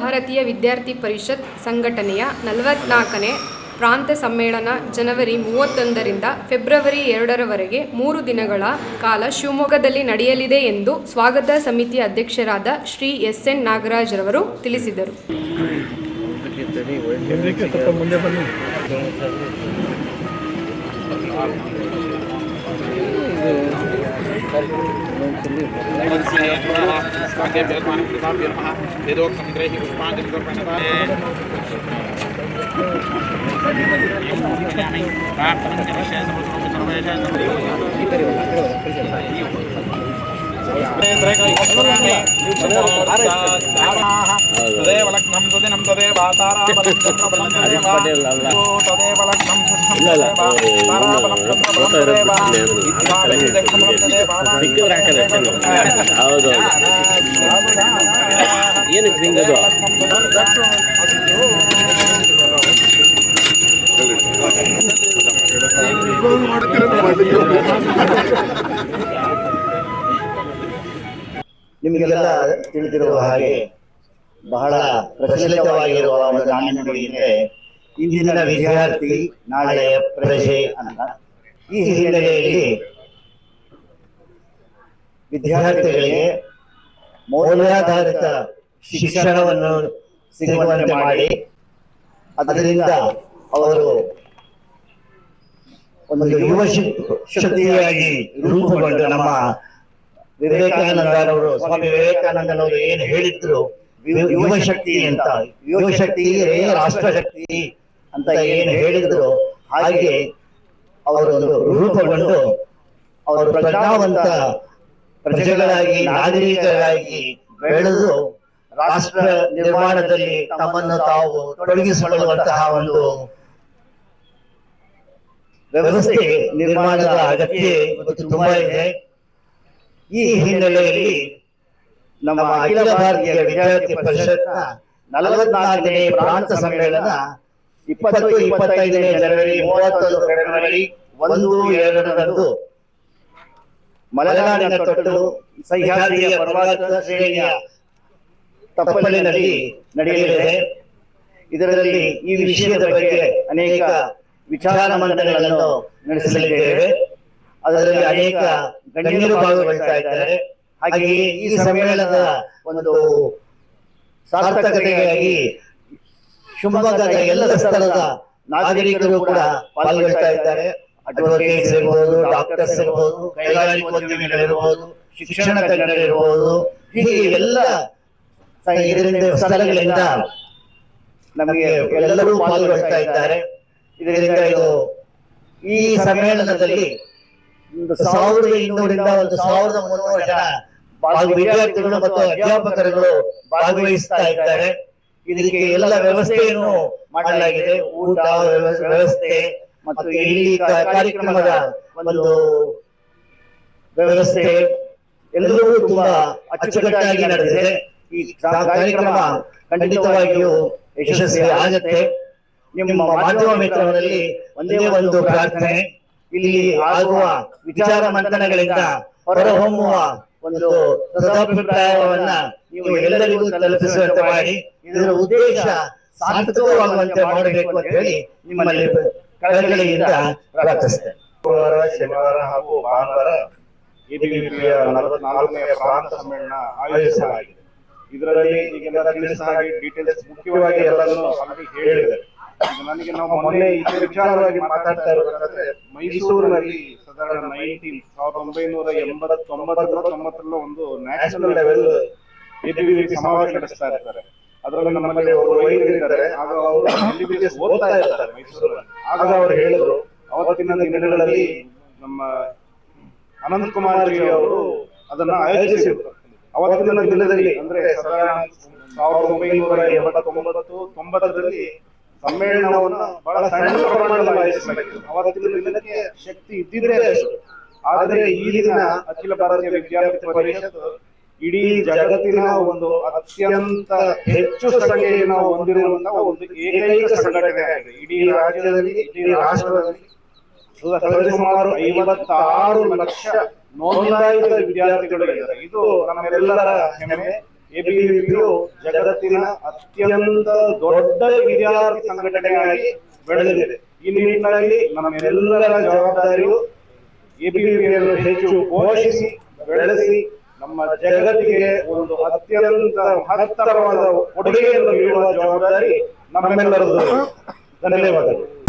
ಭಾರತೀಯ ವಿದ್ಯಾರ್ಥಿ ಪರಿಷತ್ ಸಂಘಟನೆಯ 44ನೇ ಪ್ರಾಂತ ಸಮ್ಮೇಳನ ಜನವರಿ 31ರಿಂದ ಫೆಬ್ರವರಿ 2ರವರೆಗೆ 3 ದಿನಗಳ ಕಾಲ ಶಿವಮೊಗ್ಗದಲ್ಲಿ ನಡೆಯಲಿದೆ ಎಂದು ಸ್ವಾಗತ ಸಮಿತಿ ಅಧ್ಯಕ್ಷರಾದ ಶ್ರೀ ಎಸ್.ಎನ್. ನಾಗರಾಜ್ರವರು ತಿಳಿಸಿದರು. ನಿಮಗೆಲ್ಲ ತಿಳಿದಿರುವ ಹಾಗೆ ಬಹಳ ಪ್ರಚಲಿತವಾಗಿರುವ ಒಂದು ನಾಣ್ಣುಡಿ ಇದೆ, ಇಂದಿನ ವಿದ್ಯಾರ್ಥಿ ನಾಳೆಯ ಪ್ರಜೆ ಅಂತ. ಈ ಹಿನ್ನೆಲೆಯಲ್ಲಿ ವಿದ್ಯಾರ್ಥಿಗಳಿಗೆ ಮೌಲ್ಯಾಧಾರಿತ ಶಿಕ್ಷಣವನ್ನು ಸಿಗುವಂತೆ ಮಾಡಿ ಅದರಿಂದ ಅವರು ಒಂದು ಯುವ ಶಕ್ತಿಯಾಗಿ ರೂಪುಗೊಂಡು ನಮ್ಮ ವಿವೇಕಾನಂದರವರು ಸ್ವಾಮಿ ವಿವೇಕಾನಂದರವರು ಏನು ಹೇಳಿದ್ರು, ಯುವ ಶಕ್ತಿ ಅಂತ, ಯುವ ಶಕ್ತಿ ರಾಷ್ಟ್ರ ಶಕ್ತಿ ಅಂತ ಏನು ಹೇಳಿದ್ರು, ಹಾಗೆ ಅವರೊಂದು ರೂಪುಗೊಂಡು ಅವರು ಪ್ರಜ್ಞಾವಂತ ಪ್ರಜೆಗಳಾಗಿ ನಾಗರಿಕರಾಗಿ ಬೆಳೆದು ರಾಷ್ಟ್ರ ನಿರ್ಮಾಣದಲ್ಲಿ ತಮ್ಮನ್ನು ತಾವು ತೊಡಗಿಸಿಕೊಳ್ಳುವಂತಹ ಒಂದು ವ್ಯವಸ್ಥೆ ನಿರ್ಮಾಣದ ಅಗತ್ಯ ಇವತ್ತು ತುಂಬಾ ಇದೆ. ಈ ಹಿನ್ನೆಲೆಯಲ್ಲಿ ನಮ್ಮ ಅಖಿಲ ಭಾರತೀಯ ವಿದ್ಯಾರ್ಥಿ ಪರಿಷತ್ನ 44ನೇ ಪ್ರಾಂತ ಸಮ್ಮೇಳನ 20-25 ಜನವರಿ 31 ಫೆಬ್ರವರಿ 1-2ರಂದು ಮಲೆನಾಡಿನ ತೊಟ್ಟು ಸಹ್ಯಾದ್ರಿಯ ಪರ್ವತ ಶ್ರೇಣಿಯ ತಪ್ಪಲಿನಲ್ಲಿ ನಡೆಯಲಿದೆ. ಇದರಲ್ಲಿ ಈ ವಿಷಯದ ಬಗ್ಗೆ ಅನೇಕ ವಿಚಾರ ಮಂಡನೆಗಳನ್ನು ನಡೆಸಲಿದ್ದೇವೆ. ಅದರಲ್ಲಿ ಅನೇಕ ಗಣ್ಯರು ಭಾಗವಹಿಸ್ತಾ ಇದ್ದಾರೆ. ಹಾಗೆಯೇ ಈ ಸಮ್ಮೇಳನದ ಒಂದು ಸಾರ್ಥಕತೆಗಾಗಿ ಶಿವಮೊಗ್ಗದ ಎಲ್ಲ ಸ್ಥಳದ ನಾಗರಿಕರು ಕೂಡ ಪಾಲ್ಗೊಳ್ತಾ ಇದ್ದಾರೆ. ಅಡ್ವೊಕೇಟ್ಸ್ ಇರ್ಬೋದು, ಡಾಕ್ಟರ್ಸ್ ಇರ್ಬೋದು, ಕೈಗಾರಿಕೋದ್ಯಮಿಗಳಿರ್ಬೋದು, ಶಿಕ್ಷಣ ತಜ್ಞರಿರ್ಬೋದು, ಹೀಗೆ ಎಲ್ಲ ಇದರಿಂದ ಸ್ಥಳಗಳಿಂದ ನಮಗೆ ಎಲ್ಲರೂ ಪಾಲ್ಗೊಳ್ತಾ ಇದ್ದಾರೆ. ಇದರಿಂದ ಈ ಸಮ್ಮೇಳನದಲ್ಲಿ 1200ರಿಂದ 1300 ಜನ ವಿದ್ಯಾರ್ಥಿಗಳು ಮತ್ತು ಅಧ್ಯಾಪಕರುಗಳು ಭಾಗವಹಿಸ್ತಾ ಇದ್ದಾರೆ. ಇದಕ್ಕೆ ಎಲ್ಲ ವ್ಯವಸ್ಥೆಯನ್ನು ಮಾಡಲಾಗಿದೆ, ಊಟ ವ್ಯವಸ್ಥೆ ಮತ್ತು ಇಲ್ಲಿ ಕಾರ್ಯಕ್ರಮದ ಒಂದು ವ್ಯವಸ್ಥೆ ಎಲ್ಲವೂ ತುಂಬಾ ಅಚ್ಚುಕಟ್ಟಾಗಿ ನಡೆದಿದೆ. ಈ ಕಾರ್ಯಕ್ರಮ ಖಂಡಿತವಾಗಿಯೂ ಯಶಸ್ವಿ ಆಗತ್ತೆ. ನಿಮ್ಮ ಮಾಧ್ಯಮ ಮಿತ್ರರಲ್ಲಿ ಒಂದೇ ಒಂದು ಪ್ರಾರ್ಥನೆ, ಇಲ್ಲಿ ಆಗುವ ವಿಚಾರ ಮಂಥನಗಳಿಂದ ಹೊರಹೊಮ್ಮುವ ಒಂದು ಸದಾಭಿಪ್ರಾಯವನ್ನ ನೀವು ಎಲ್ಲರಿಗೂ ತಲುಪಿಸುವಂತೆ ಮಾಡಿ ಇದರ ಉದ್ದೇಶ ಸಾರ್ಥಕವಾಗುವಂತೆ ಮಾಡಬೇಕು ಅಂತ ಹೇಳಿ ನಿಮ್ಮಲ್ಲಿ ಕಳಕಳಿಯಿಂದ ಪ್ರಾರ್ಥಿಸುತ್ತೇನೆ. ಶನಿವಾರ ಹಾಗೂ ಭಾನುವಾರ ಎಬಿವಿಪಿಯ 44ನೇ ಪ್ರಾಂತ ಸಮ್ಮೇಳನ ಆಯೋಜಿಸಲಾಗಿದೆ. ಇದರಲ್ಲಿ ಈಗೆಲ್ಲ ತಿಳಿಸಿದ ಹಾಗೆ ಡೀಟೇಲ್ಸ್ ಮುಖ್ಯವಾಗಿ ಎಲ್ಲರನ್ನು ಆಲ್ರೆಡಿ ಹೇಳಿದ್ದಾರೆ. ನನಗೆ ನಾವು ಮೊನ್ನೆ ಇದೇ ವಿಚಾರವಾಗಿ ಮಾತಾಡ್ತಾ ಇರಬೇಕಾದ್ರೆ ಮೈಸೂರಿನಲ್ಲಿ ಸಾಧಾರಣ 1989 ಒಂದು ನ್ಯಾಷನಲ್ ಲೆವೆಲ್ ಎಬಿವಿಪಿ ಸಮಾವೇಶ ನಡೆಸ್ತಾ ಇರ್ತಾರೆ. ಅದರಲ್ಲಿ ನಮ್ಮಲ್ಲಿ ಒಬ್ಬರು ವೈದ್ಯರಿದ್ದಾರೆ, ಆಗ ಅವರು MBBS ಓದ್ತಾ ಇರ್ತಾರೆ ಮೈಸೂರಲ್ಲಿ. ಆಗ ಅವರು ಹೇಳಿದ್ರು, ಅವತ್ತಿನ ದಿನಗಳಲ್ಲಿ ನಮ್ಮ ಅನಂತ್ ಕುಮಾರ್ ಜಿ ಅವರು ಅದನ್ನ ಆಯೋಜಿಸಿದ್ರು. ಅವತ್ತಿನ ದಿನದಲ್ಲಿ ಅಂದ್ರೆ ಸಾಧಾರಣ 1989-90ರಲ್ಲಿ ಸಮ್ಮೇಳನವನ್ನ ಬಹಳ ಸಣ್ಣ ಪ್ರಮಾಣದಲ್ಲಿ ಆಯೋಜಿಸಲಾಗಿತ್ತು. ಅವತ್ತಿನ ದಿನಕ್ಕೆ ಶಕ್ತಿ ಇದ್ದಿದ್ರೆ ಅಷ್ಟು. ಆದರೆ ಈ ದಿನ ಅಖಿಲ ಭಾರತೀಯ ವಿದ್ಯಾರ್ಥಿ ಪರಿಷತ್ ಇಡೀ ಜಗತ್ತಿನ ಒಂದು ಅತ್ಯಂತ ಹೆಚ್ಚು ಸಂಖ್ಯೆಯನ್ನು ಹೊಂದಿರುವಂತಹ ಒಂದು ಏಕೈಕ ಸಂಘಟನೆ ಆಗಿದೆ. ಇಡೀ ರಾಜ್ಯದಲ್ಲಿ, ಇಡೀ ರಾಷ್ಟ್ರದಲ್ಲಿ ಸುಮಾರು 56 ಲಕ್ಷ ನೋಂದಾಯಿತ ವಿದ್ಯಾರ್ಥಿಗಳು ಇದ್ದಾರೆ. ಇದು ನಮ್ಮೆಲ್ಲರ ಹೆಮ್ಮೆ. ಎಬಿವಿಪಿಯು ಜಗತ್ತಿನ ಅತ್ಯಂತ ದೊಡ್ಡ ವಿದ್ಯಾರ್ಥಿ ಸಂಘಟನೆಯಾಗಿ ಬೆಳೆದಿದೆ. ಈ ನಿಟ್ಟಿನಲ್ಲಿ ನಮ್ಮೆಲ್ಲರ ಜವಾಬ್ದಾರಿಯು ಎಬಿವಿಪಿಯನ್ನು ಹೆಚ್ಚು ಪೋಷಿಸಿ ಬೆಳೆಸಿ ನಮ್ಮ ಜಗತ್ತಿಗೆ ಒಂದು ಅತ್ಯಂತ ಮಹತ್ತರವಾದ ಕೊಡುಗೆಯನ್ನು ನೀಡುವ ಜವಾಬ್ದಾರಿ ನಮ್ಮೆಲ್ಲರದು. ಧನ್ಯವಾದಗಳು.